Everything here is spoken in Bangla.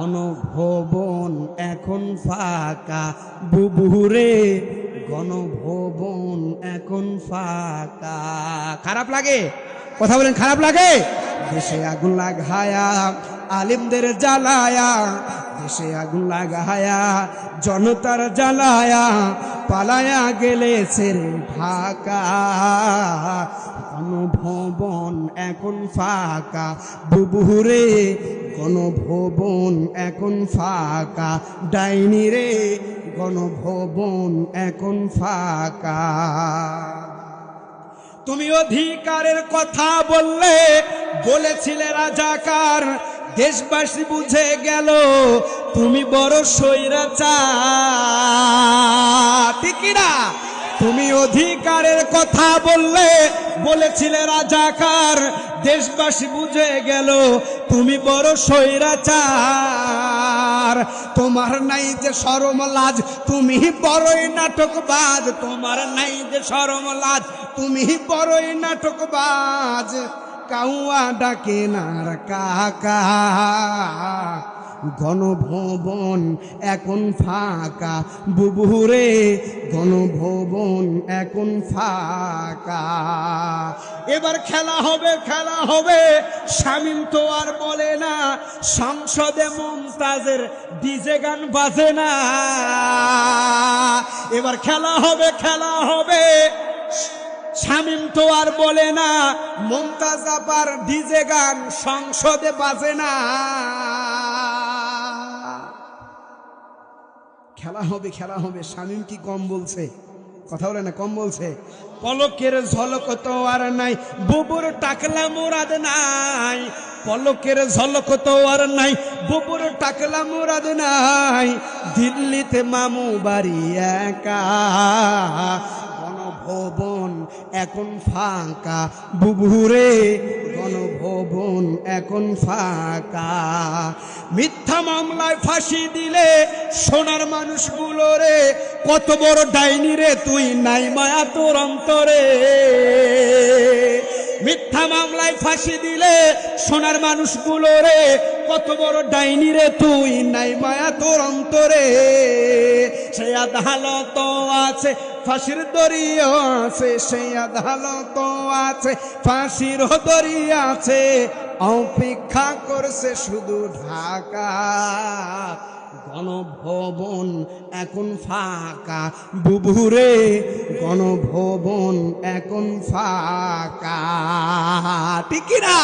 গণভবন এখন ফাঁকা বুবুরে, গণভবন এখন ফাঁকা। খারাপ লাগে? কথা বলেন, খারাপ লাগে? দেশে আগুন লাগায়া আলিমদের জ্বালায়া, দেশে আগুন লাগায়া জনতার জ্বালায়া পালায়া গেলে ছেড়ে ঢাকা। গণভবন এখন ফাঁকা বুবুরে, গণভবন এখন ফাঁকা। ডাইনি রে, গণভবন এখন ফাঁকা। তুমি অধিকারের কথা বললে, বলেছিলে রাজাকার, দেশবাসী বুঝে গেল তুমি বড় স্বৈরাচার। ঠিক না? তুমি অধিকারের কথা বললে, বলেছিলে রাজাকার, দেশবাসী বুঝে গেল তুমি বড় স্বৈরাচার। তোমার নাই যে শরম লাজ, তুমি বড়ই নাটকবাজ। তোমার নাই যে শরম লাজ, তুমি বড়ই নাটকবাজ। কাউয়া ডাকে নার কাকা। গণভবন এখন ফাঁকা বুবুরে, গণভবন এখন ফাঁকা। এবার খেলা হবে, খেলা হবে। শামীম তো আর বলে না, সংসদে মুমতাজের ডিজে গান বাজে না। এবার খেলা হবে, খেলা হবে। শামীম তো আর বলে না, মুমতাজ আপার ডিজে গান সংসদে বাজে না। খেলা হবে, খেলা হবে। শামীম কি কম বলছে? কথা বলে না, কম বলছে? পলকের ঝলক তো আর নাই, বুবুর টাকলা মুরাদ নাই। পলকের ঝলক তো আর নাই, বুবুর টাকলা মুরাদ নাই। দিল্লিতে মামু বাড়ি একা। গণভবন এখন ফাঁকা বুবুরে, গণভবন এখন ফাঁকা। মিথ্যা মামলায় ফাঁসি দিলে সোনার মানুষগুলো রে, কত বড় ডাইনি রে তুই, নাই মায়া তোর অন্তরে। মিথ্যা মামলায় ফাঁসি দিলে সোনার মানুষগুলো রে, কত বড় ডাইনি রে তুই, নাই মায়া তোর অন্তরে। সেই আদালত আছে, ফাঁসির দড়িও আছে। সেই আদালত আছে, ফাঁসির দড়ি আছে। অপেক্ষা করছে শুধু ঢাকা। গণভবন এখন ফাঁকা বুবুরে, গণভবন এখন ফাঁকা। ঠিক না?